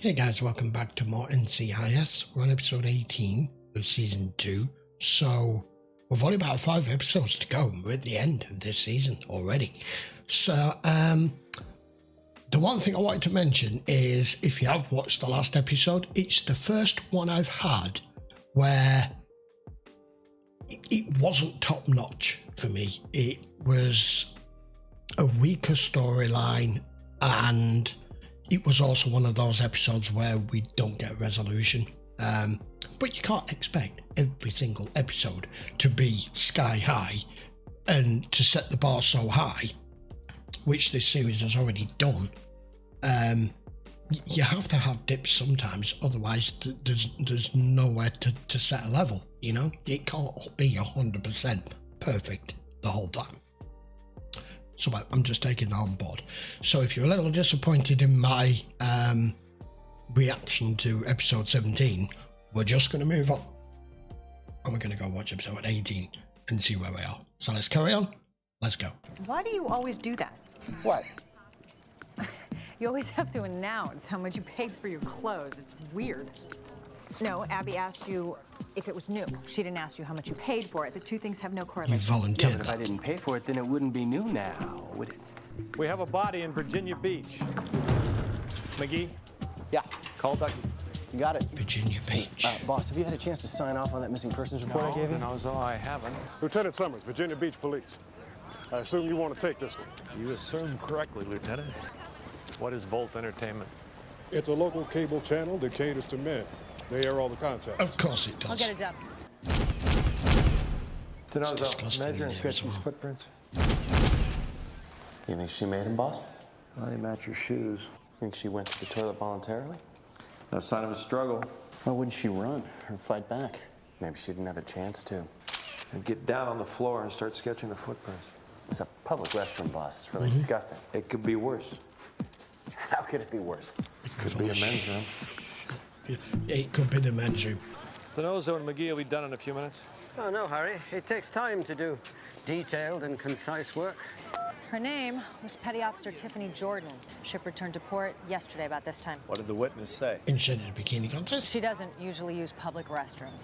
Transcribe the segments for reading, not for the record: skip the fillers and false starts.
Hey guys, welcome back to more NCIS. We're on episode 18 of season 2. So we've only about 5 episodes to go. We're at the end of this season already. So the one thing I wanted to mention is, if you have watched the last episode, it's the first one I've had where it wasn't top notch for me. It was a weaker storyline, and it was also one of those episodes where we don't get a resolution. But you can't expect every single episode to be sky high and to set the bar so high, which this series has already done. You have to have dips sometimes, otherwise there's nowhere to set a level, you know? It can't be 100% perfect the whole time. So I'm just taking that on board. So if you're a little disappointed in my reaction to episode 17, we're just going to move on. And we're going to go watch episode 18 and see where we are. So let's carry on. Let's go. Why do you always do that? What? You always have to announce how much you paid for your clothes. It's weird. No, Abby asked you if it was new. She didn't ask you how much you paid for it. The two things have no You correlation. volunteered Yeah, but if I that. didn't pay for it, then it wouldn't be new now, would it? We have a body in Virginia Beach. McGee, Yeah, call Ducky. you got it. Virginia Beach. Boss, have you had a chance to sign off on that missing persons report I gave you? No, I haven't. Lieutenant Summers, Virginia Beach Police. I assume you want to take this one. You assume correctly, Lieutenant. What is Volt Entertainment? It's a local cable channel that caters to men. They air all the content. Of course it I'll does. get it done. It's disgusting Measure and in sketch there as these well. footprints. You think she made him, boss? Well, they match your shoes. Think she went to the toilet voluntarily? No sign of a struggle. Why wouldn't she run or fight back? Maybe she didn't have a chance to. And get down on the floor and start sketching the footprints. It's a public restroom, boss. It's really disgusting. It could be worse. How could it be worse? Could be a men's room. It could be the men's room. Denozo and McGee will be done in a few minutes. Oh, no hurry. It takes time to do detailed and concise work. Her name was Petty Officer Tiffany Jordan. Ship returned to port yesterday about this time. What did the witness say? Instead of the bikini contest. She doesn't usually use public restrooms.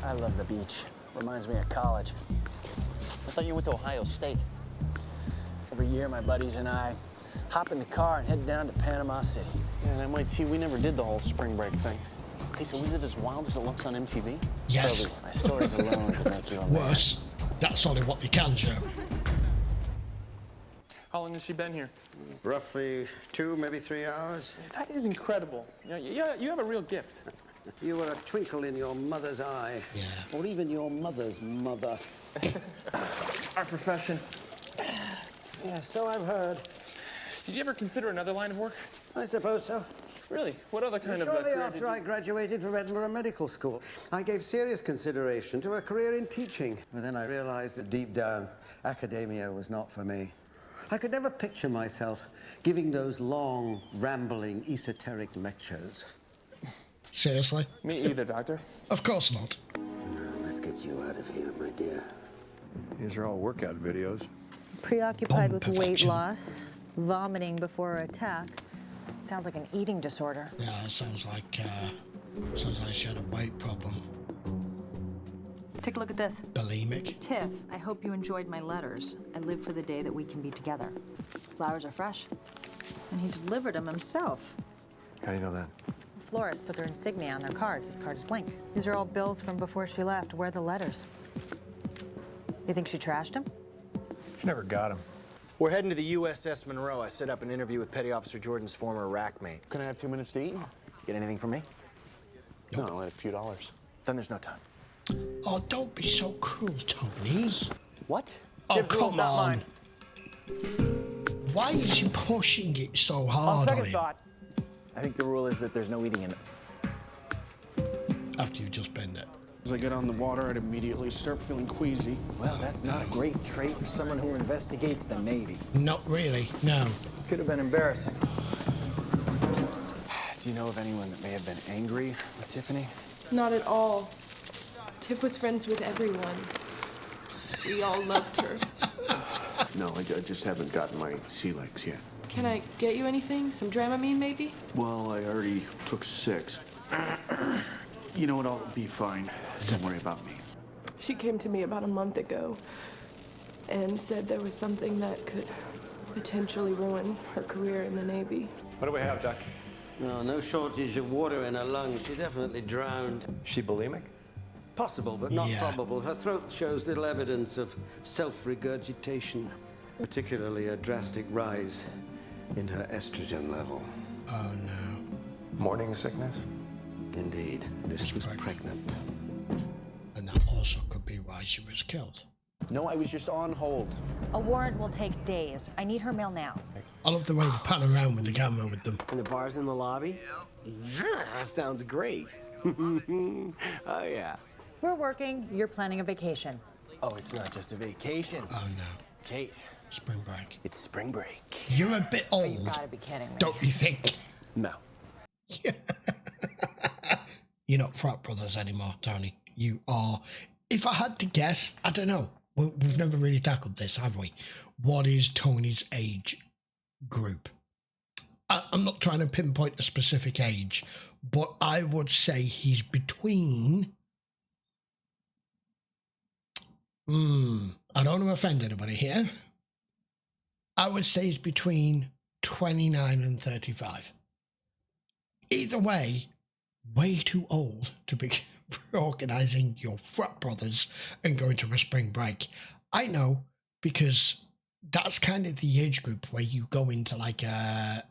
I love the beach. Reminds me of college. I thought you went to Ohio State. Every year, my buddies and I hop in the car and head down to Panama City. Yeah, at MIT, we never did the whole spring break thing. Hey, so was it as wild as it looks on MTV? Yes. Toby, my stories alone could make you a man. Worse. That's only what they can show. How long has she been here? Roughly 2, maybe 3 hours. That is incredible. You have a real gift. You were a twinkle in your mother's eye. Yeah. Or even your mother's mother. Our profession. Yeah, so I've heard. Did you ever consider another line of work? I suppose so. Really? What other kind of Shortly career did after you- I graduated from Edinburgh Medical School, I gave serious consideration to a career in teaching. But then I realized that deep down, academia was not for me. I could never picture myself giving those long, rambling, esoteric lectures. Seriously? Me either, Doctor. Of course not. Let's get you out of here, my dear. These are all workout videos. Preoccupied Bone with weight perfection. loss, vomiting before her attack. Sounds like an eating disorder. Yeah, it sounds like she had a weight problem. Take a look at this. Bulimic. Tiff, I hope you enjoyed my letters. I live for the day that we can be together. Flowers are fresh. And he delivered them himself. How do you know that? The florist put their insignia on their cards. This card is blank. These are all bills from before she left. Where are the letters? You think she trashed them? She never got him. We're heading to the USS Monroe. I set up an interview with Petty Officer Jordan's former rack mate. Can I have 2 minutes to eat? Get anything from me? No, like a few dollars. Then there's no time. Oh, don't be so cruel, Tony. What? Oh, Tiff's rule's come not on. mine. Why is he pushing it so hard on Second him thought, I think the rule is that there's no eating in it. after you just bend it? As I get on the water, I'd immediately start feeling queasy. Well, that's not a great trait for someone who investigates the Navy. Not really, no. Could have been embarrassing. Do you know of anyone that may have been angry with Tiffany? Not at all. Tiff was friends with everyone. We all loved her. No, I just haven't gotten my sea legs yet. Can I get you anything? Some Dramamine, maybe? Well, I already took 6. You know what? I'll be fine. Don't worry about me. She came to me about a month ago and said there was something that could potentially ruin her career in the Navy. What do we have, Doc? No shortage of water in her lungs. She definitely drowned. She bulimic? Possible, but not probable. Her throat shows little evidence of self-regurgitation, particularly a drastic rise in her estrogen level. Oh no. Morning sickness? Indeed, this was pregnant. And that also could be why she was killed. No, I was just on hold. A warrant will take days. I need her mail now. I love the way they pan around with the camera with them. And the bar's in the lobby? Yeah, that sounds great. Oh, yeah. We're working. You're planning a vacation. Oh, it's not just a vacation. Oh no. Kate, Spring break. it's spring break. You're a bit old, You gotta be kidding me. don't you think? No. You're not frat brothers anymore, Tony. You are. If I had to guess, I don't know. We've never really tackled this, have we? What is Tony's age group? I'm not trying to pinpoint a specific age, but I would say he's between... I don't want to offend anybody here. I would say he's between 29 and 35. Either way too old to be organising your frat brothers and going to a spring break. I know, because that's kind of the age group where you go into like a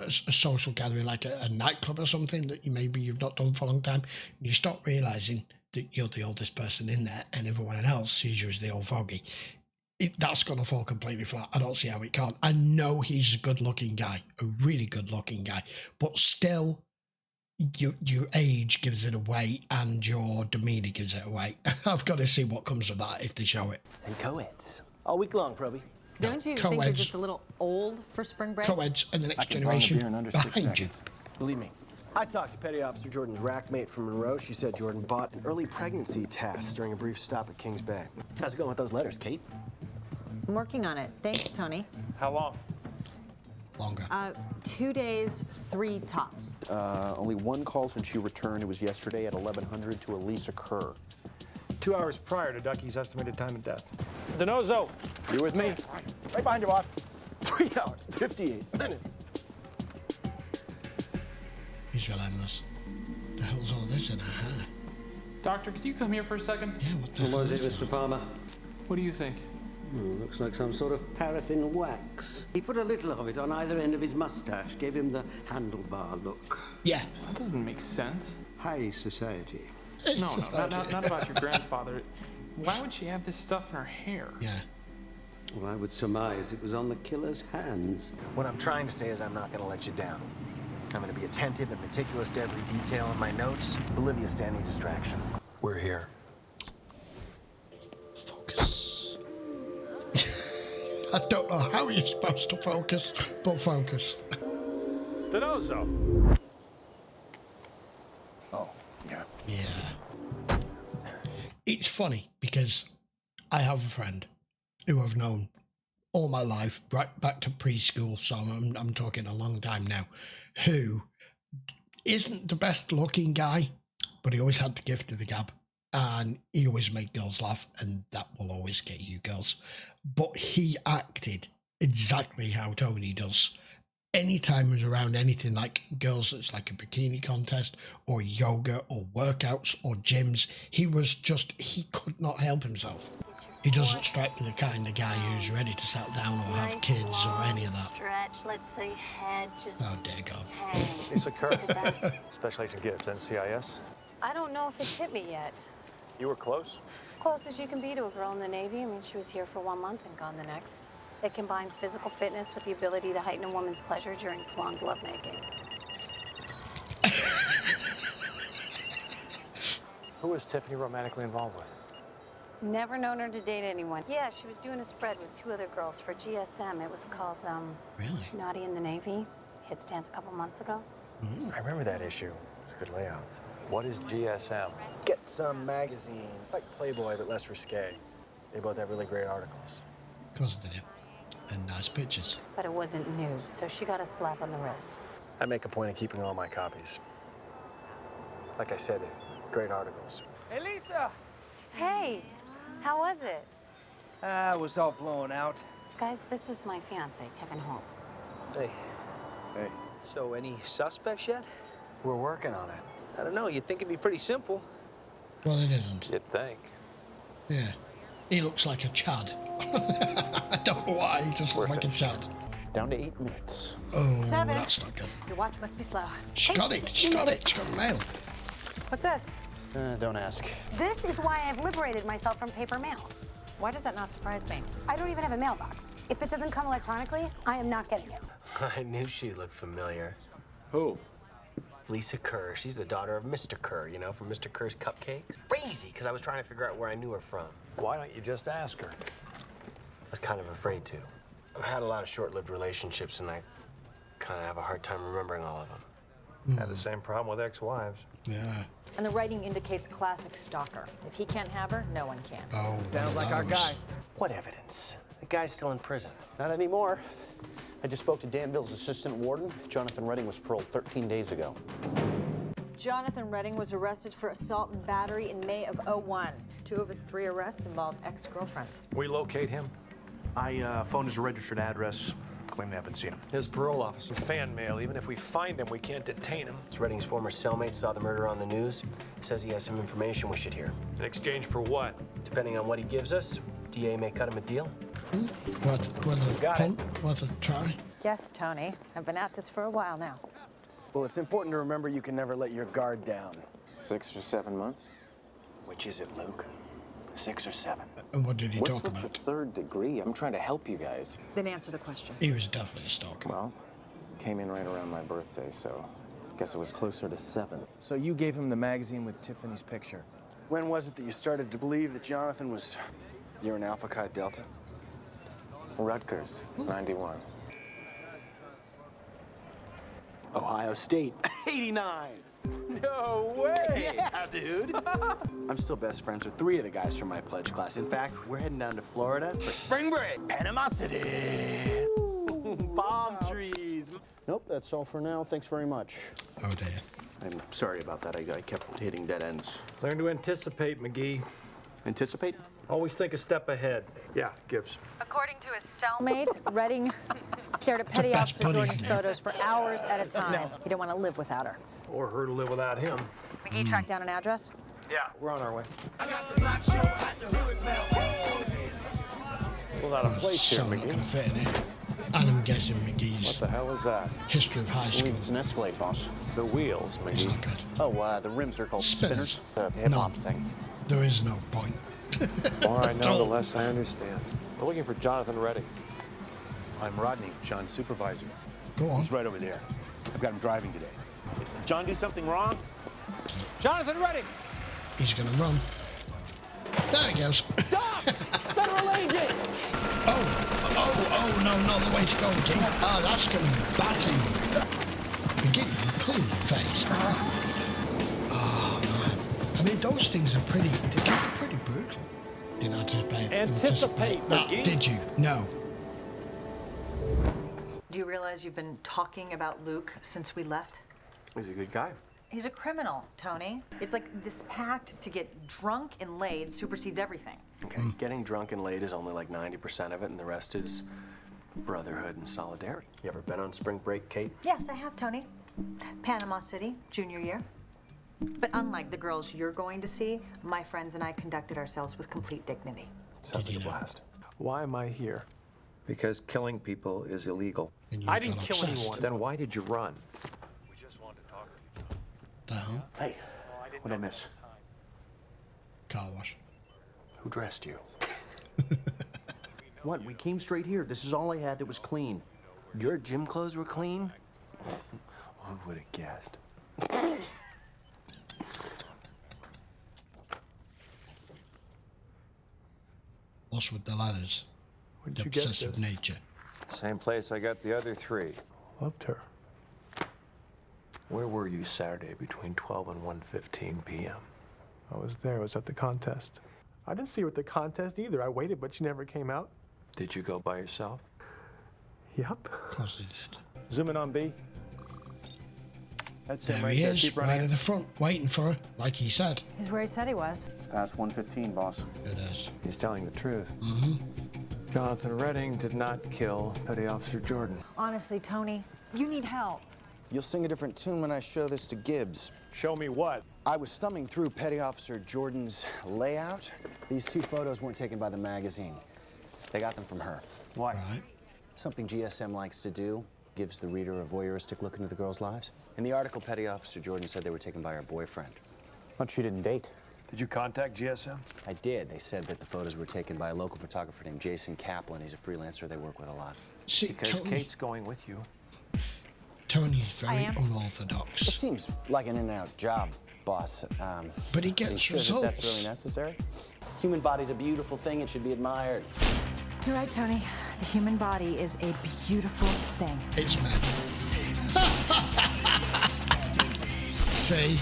social gathering, like a nightclub or something that you've not done for a long time, and you start realising that you're the oldest person in there and everyone else sees you as the old fogey. That's going to fall completely flat. I don't see how it can't. I know he's a good-looking guy, a really good-looking guy, but still, your age gives it away and your demeanour gives it away. I've got to see what comes of that if they show it. And co-eds. All week long, Proby. Don't you think you're just a little old for spring break? Co-eds and the next I can generation beer in under 6 behind you. seconds. Believe me. I talked to Petty Officer Jordan's rack mate from Monroe. She said Jordan bought an early pregnancy test during a brief stop at Kings Bay. How's it going with those letters, Kate? I'm working on it. Thanks, Tony. How long? Longer. 2 days, 3 tops. Only one call since she returned. It was yesterday at 1100 to Elisa Kerr. 2 hours prior to Ducky's estimated time of death. Denozo, you with me? Right behind you, boss. 3 hours, 58 minutes. He's relentless. The hell's all this in her hair? Doctor, could you come here for a second? Yeah, what the What hell was it, is Mr. that? Palmer? What do you think? Looks like some sort of paraffin wax. He put a little of it on either end of his mustache, gave him the handlebar look. Yeah. That doesn't make sense. High society. No, not about your grandfather. Why would she have this stuff in her hair? Yeah. Well, I would surmise it was on the killer's hands. What I'm trying to say is I'm not going to let you down. I'm going to be attentive and meticulous to every detail in my notes. Olivia's standing distraction. We're here. Focus. I don't know how you're supposed to focus, but focus. Denozo. Oh, yeah. Yeah. It's funny because I have a friend who I've known all my life, right back to preschool, so I'm talking a long time now, who isn't the best looking guy, but he always had the gift of the gab, and he always made girls laugh, and that will always get you girls. But he acted exactly how Tony does. Anytime he was around anything like girls, it's like a bikini contest or yoga or workouts or gyms, he could not help himself. He doesn't strike me the kind of guy who's ready to settle down or have kids or any of that. Stretch, let the head just Oh, dear God. hang. Lisa Kerr, Special Agent Gibbs, NCIS. I don't know if it's hit me yet. You were close? As close as you can be to a girl in the Navy. I mean, she was here for 1 month and gone the next. It combines physical fitness with the ability to heighten a woman's pleasure during prolonged lovemaking. Who was Tiffany romantically involved with? Never known her to date anyone. Yeah, she was doing a spread with 2 other girls for GSM. It was called, Really? Naughty in the Navy. Hit stands a couple months ago. I remember that issue. It was a good layout. What is GSM? Get some magazine. It's like Playboy, but less risque. They both have really great articles. Of course they do. and nice pictures. But it wasn't nude, so she got a slap on the wrist. I make a point of keeping all my copies. Like I said, great articles. Hey, Lisa! Hey, how was it? I was all blown out. Guys, this is my fiance, Kevin Holt. Hey. Hey. So, any suspects yet? We're working on it. I don't know, you'd think it'd be pretty simple. Well, it isn't. You'd think. Yeah. He looks like a Chad. I don't know why, he just looks like a Chad. Down to 8 minutes. Oh, 7. that's not good. Your watch must be slow. She got it, she got it, she got the mail. What's this? Don't ask. This is why I've liberated myself from paper mail. Why does that not surprise me? I don't even have a mailbox. If it doesn't come electronically, I am not getting it. I knew she looked familiar. Who? Lisa Kerr. She's the daughter of Mr. Kerr, you know, from Mr. Kerr's Cupcakes. Crazy, because I was trying to figure out where I knew her from. Why don't you just ask her? I was kind of afraid to. I've had a lot of short-lived relationships, and I kind of have a hard time remembering all of them. Had the same problem with ex-wives. Yeah. And the writing indicates classic stalker. If he can't have her, no one can. Oh, Sounds like our guy. What evidence? The guy's still in prison. Not anymore. I just spoke to Danville's assistant warden. Jonathan Redding was paroled 13 days ago. Jonathan Redding was arrested for assault and battery in May of '01. 2 of his 3 arrests involved ex-girlfriends. We locate him. I phoned his registered address. Claim they haven't seen him. His parole officer. Fan mail. Even if we find him, we can't detain him. It's Redding's former cellmate saw the murder on the news. Says he has some information we should hear. In exchange for what? Depending on what he gives us, DA may cut him a deal. Worth a try. Yes, Tony. I've been at this for a while now. Well, it's important to remember you can never let your guard down. 6 or 7 months? Which is it, Luke? 6 or 7? And what did he What's talk with about? the 3rd degree? I'm trying to help you guys. Then answer the question. He was definitely a stalker. Well, came in right around my birthday, so guess it was closer to 7. So you gave him the magazine with Tiffany's picture. When was it that you started to believe that Jonathan was... You're an Alpha Chi Delta? Rutgers, 91. Ohio State, 89. No way! Yeah, dude. I'm still best friends with 3 of the guys from my pledge class. In fact, we're heading down to Florida for spring break. Panama City. Palm trees. Nope, that's all for now. Thanks very much. Oh, dear. I'm sorry about that. I kept hitting dead ends. Learn to anticipate, McGee. Anticipate? Always think a step ahead. Yeah, Gibbs. According to his cellmate, Redding stared at petty officer Jordan's photos for hours at a time. He didn't want to live without her. Or her to live without him. McGee tracked down an address? Yeah, we're on our way. Pulled out a place here, So not McGee. going to fit in here. And I'm guessing McGee's What the hell is that? history of high school. It's an Escalade, boss. The wheels, It's McGee. not good. Oh, the rims are called Spinners. spinners. The hip-hop None. thing. There is no point. The more I know, the less I understand. We're looking for Jonathan Redding. I'm Rodney, John's supervisor. Go on. He's right over there. I've got him driving today. Did John do something wrong? Jonathan Redding! He's going to run. There he goes. Stop! Federal agents! Oh, no, not the way to go, King. Ah, that's going to bat him. Beginning clean face. Oh, man. I mean, those things are pretty, they can be pretty brutal. Didn't anticipate that, McGee. did you? No. Do you realize you've been talking about Luke since we left? He's a good guy. He's a criminal, Tony. It's like this pact to get drunk and laid supersedes everything. Okay, getting drunk and laid is only like 90% of it, and the rest is brotherhood and solidarity. You ever been on spring break, Kate? Yes, I have, Tony. Panama City, junior year. But unlike the girls you're going to see, my friends and I conducted ourselves with complete dignity. Sounds like a blast. Why am I here? Because killing people is illegal. And you I got didn't kill obsessed. anyone. Then why did you run? The hell? Hey, what'd I miss? Car wash. Who dressed you? What? We came straight here. This is all I had that was clean. Your gym clothes were clean? Who would have guessed? What's with the ladders? Where'd The you get obsessive this? nature. Same place I got the other 3. Loved her. Where were you Saturday between 12 and 1:15 p.m.? I was there. I was at the contest. I didn't see her at the contest either. I waited, but she never came out. Did you go by yourself? Yep. Of course they did. Zoom in on B. That's him There right he there. is, Keep running. right at the front, waiting for her, like he said. He's where he said he was. It's past 1:15, boss. It is. He's telling the truth. Mm-hmm. Jonathan Redding did not kill Petty Officer Jordan. Honestly, Tony, you need help. You'll sing a different tune when I show this to Gibbs. Show me what? I was thumbing through Petty Officer Jordan's layout. These two photos weren't taken by the magazine. They got them from her. Why? Right. Something GSM likes to do. Gives the reader a voyeuristic look into the girls' lives. In the article, Petty Officer Jordan said they were taken by her boyfriend. But she didn't date. Did you contact GSM? I did. They said that the photos were taken by a local photographer named Jason Kaplan. He's a freelancer they work with a lot. See, Because Tony, Kate's going with you. Tony's very am. It unorthodox. seems like an in-and-out job, boss. But he are you gets sure that results. that's really necessary? Human body's a beautiful thing. It should be admired. You're right, Tony. The human body is a beautiful thing. It's men. See?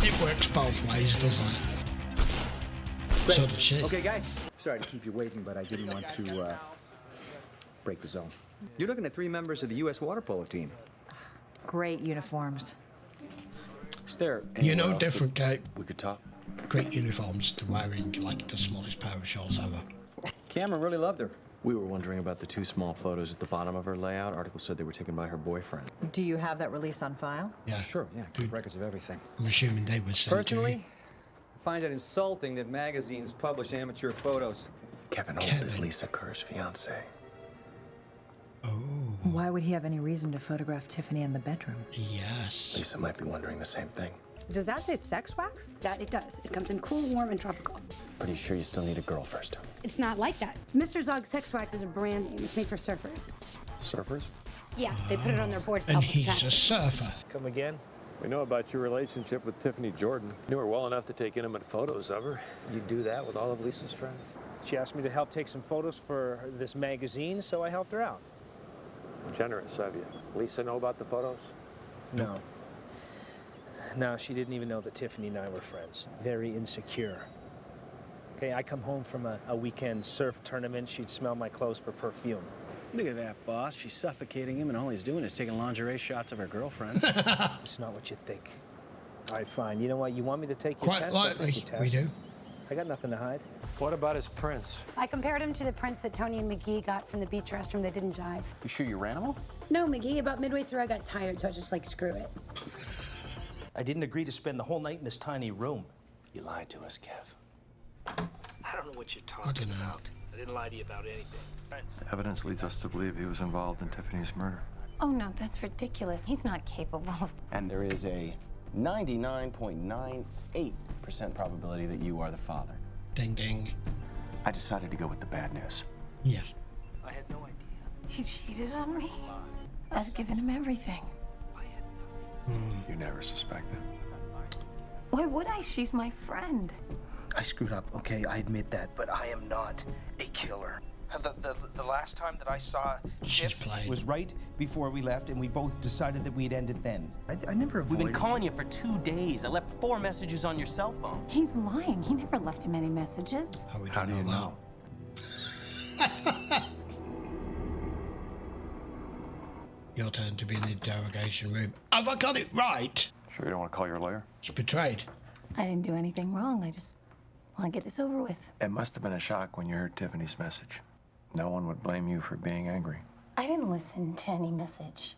It works both ways, doesn't it? So does she. Okay, guys. Sorry to keep you waiting, but I didn't want to break the zone. You're looking at 3 members of the U.S. water polo team. Great uniforms. Is there You anywhere know else different, Kate. we could talk? Great uniforms to wearing like the smallest pair of shorts ever. Cameron really loved her. We were wondering about the 2 small photos at the bottom of her layout. Article said they were taken by her boyfriend. Do you have that release on file? Yeah. Sure, yeah. Keep records of everything. I'm assuming they would send Personally, to you. I find it insulting that magazines publish amateur photos. Kevin Holt is Lisa Kerr's fiance. Oh. Why would he have any reason to photograph Tiffany in the bedroom? Yes. Lisa might be wondering the same thing. Does that say sex wax? That it does. It comes in cool, warm, and tropical. Pretty sure you still need a girl first. It's not like that. Mr. Zog's sex wax is a brand name. It's made for surfers. Surfers? Yeah, they put it on their boards to And help with he's a traffic. surfer. Come again? We know about your relationship with Tiffany Jordan. Knew her well enough to take intimate photos of her. You do that with all of Lisa's friends? She asked me to help take some photos for this magazine, so I helped her out. Generous of you. Lisa know about the photos? No. No, she didn't even know that Tiffany and I were friends. Very insecure. Okay, I come home from a weekend surf tournament, she'd smell my clothes for perfume. Look at that, boss. She's suffocating him, and all he's doing is taking lingerie shots of her girlfriends. It's not what you think. All right, fine. You know what? You want me to take your Quite test? I'll likely, take your we test. do. I got nothing to hide. What about his prints? I compared him to the prints that Tony and McGee got from the beach restroom that didn't jive. You sure you ran them all? No, McGee, about midway through, I got tired, so I was just like, screw it. I didn't agree to spend the whole night in this tiny room. You lied to us, Kev. I don't know what you're talking about. I didn't lie to you about anything. Evidence leads us to believe he was involved in Tiffany's murder. Oh, no, that's ridiculous. He's not capable of... And there is a 99.98% probability that you are the father. Ding, ding. I decided to go with the bad news. Yeah. I had no idea. He cheated on me. I've given him everything. You never suspected. Why would I? She's my friend. I screwed up, okay? I admit that, but I am not a killer. The last time that I saw She's playing. was right before we left, and we both decided that we'd end it then. I never We've been avoided calling you for 2 days. I left 4 messages on your cell phone. He's lying. He never left him any messages. How do you know? Your turn to be in the interrogation room. Have I got it right? Sure you don't want to call your lawyer? It's betrayed. I didn't do anything wrong. I just want to get this over with. It must have been a shock when you heard Tiffany's message. No one would blame you for being angry. I didn't listen to any message.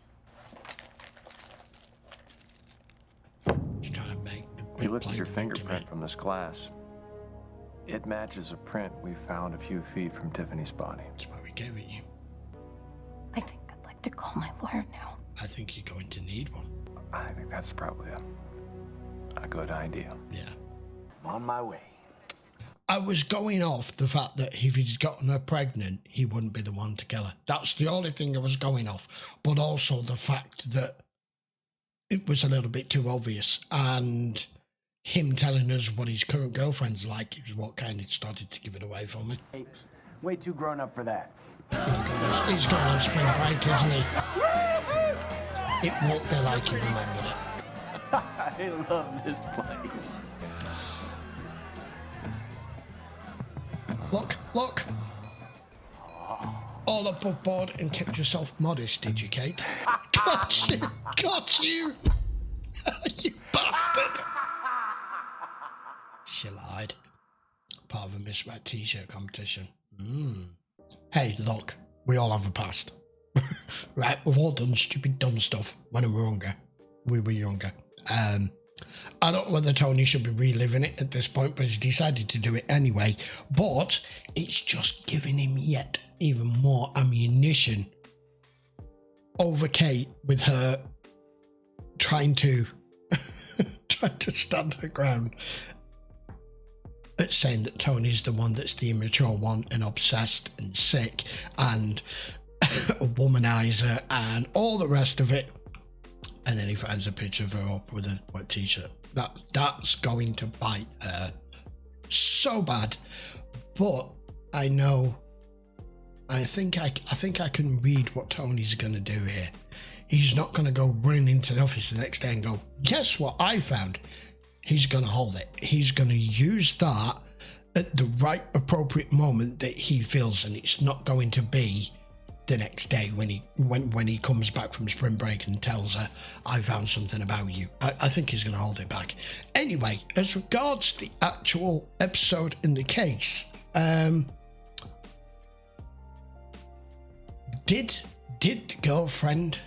Just trying to make the We looked at your fingerprint from this glass. It matches a print we found a few feet from Tiffany's body. That's why we gave it you. I think I'd like to call my lawyer now. I think you're going to need one. I think that's probably a good idea. Yeah. I'm on my way. I was going off the fact that if he'd gotten her pregnant, he wouldn't be the one to kill her. That's the only thing I was going off. But also the fact that it was a little bit too obvious. And him telling us what his current girlfriend's like is what kind of started to give it away for me. Hey, way too grown up for that. He's going on spring break, isn't he? It won't be like he remembered it. I love this place. Look, look. all above board and kept yourself modest, did you, Kate? Got you! Got you! You bastard! She lied. Part of a mismatched t-shirt competition. Hey, look, we all have a past. Right, we've all done stupid, dumb stuff when we were younger. I don't know whether Tony should be reliving it at this point, but he's decided to do it anyway. But it's just giving him yet even more ammunition over Kate, with her trying to stand her ground at saying that Tony's the one that's the immature one and obsessed and sick and a womanizer and all the rest of it. And then he finds a picture of her up with a wet t-shirt. That's going to bite her so bad. But I think I can read what Tony's going to do here. He's not going to go running into the office the next day and go, guess what I found? He's going to hold it. He's going to use that at the right appropriate moment that he feels, and it's not going to be the next day when he comes back from spring break and tells her, I found something about you. I think he's going to hold it back. Anyway, as regards the actual episode in the case, did the girlfriend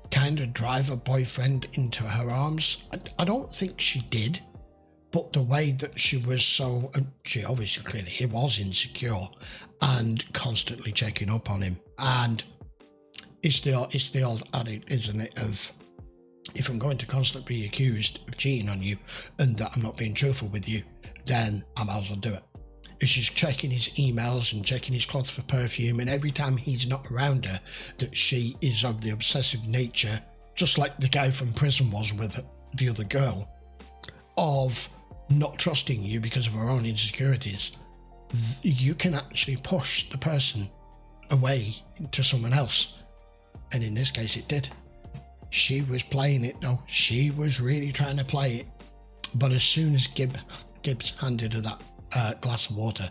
kind of drive her boyfriend into her arms? I don't think she did, but the way that she was so, she obviously clearly he was insecure and constantly checking up on him. And it's the old adage, isn't it, of if I'm going to constantly be accused of cheating on you and that I'm not being truthful with you, then I might as well do it. If she's checking his emails and checking his clothes for perfume, and every time he's not around her, that she is of the obsessive nature, just like the guy from prison was with the other girl, of not trusting you because of her own insecurities, you can actually push the person away to someone else. And in this case it did. She was playing it though. She was really trying to play it. But as soon as Gibbs handed her that glass of water,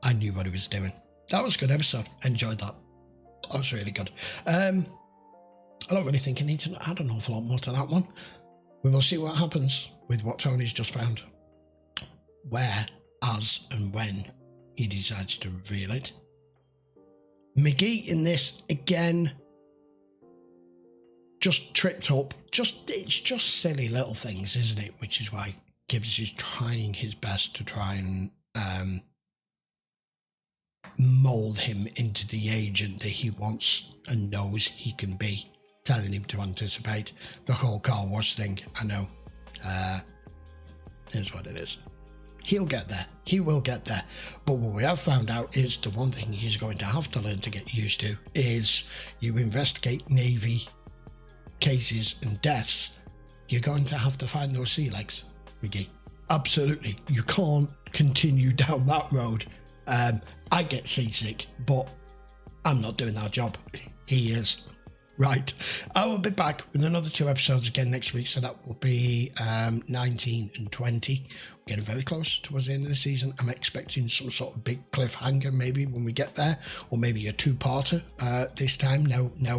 I knew what he was doing. That was a good episode. Enjoyed that. That was really good. I don't really think I need to add an awful lot more to that one. We will see what happens with what Tony's just found. Where, as and when he decides to reveal it. McGee in this, again, just tripped up. It's just silly little things, isn't it? Which is why Gibbs is trying his best to try and mould him into the agent that he wants and knows he can be, telling him to anticipate the whole car wash thing. I know. Here's what it is. He'll get there. He will get there. But what we have found out is the one thing he's going to have to learn to get used to is you investigate Navy cases and deaths, you're going to have to find those sea legs, McGee. Absolutely. You can't continue down that road. I get seasick, but I'm not doing that job. He is. Right. I will be back with another 2 episodes again next week. So that will be 19 and 20. We're getting very close towards the end of the season. I'm expecting some sort of big cliffhanger maybe when we get there, or maybe a 2-parter this time. Now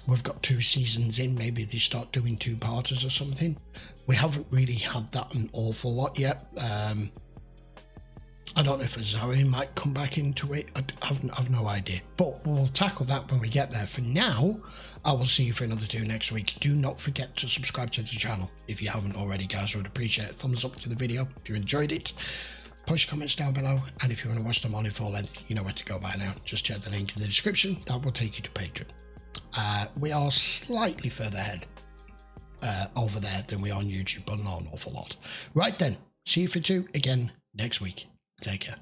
we've got 2 seasons in. Maybe they start doing 2-parters or something. We haven't really had that an awful lot yet. I don't know if Azari might come back into it. I've no idea. But we'll tackle that when we get there. For now, I will see you for another 2 next week. Do not forget to subscribe to the channel if you haven't already, guys. I would appreciate a thumbs up to the video if you enjoyed it. Post your comments down below. And if you want to watch them on in full length, you know where to go by now. Just check the link in the description. That will take you to Patreon. We are slightly further ahead over there than we are on YouTube, but not an awful lot. Right then, see you for 2 again next week. Take care.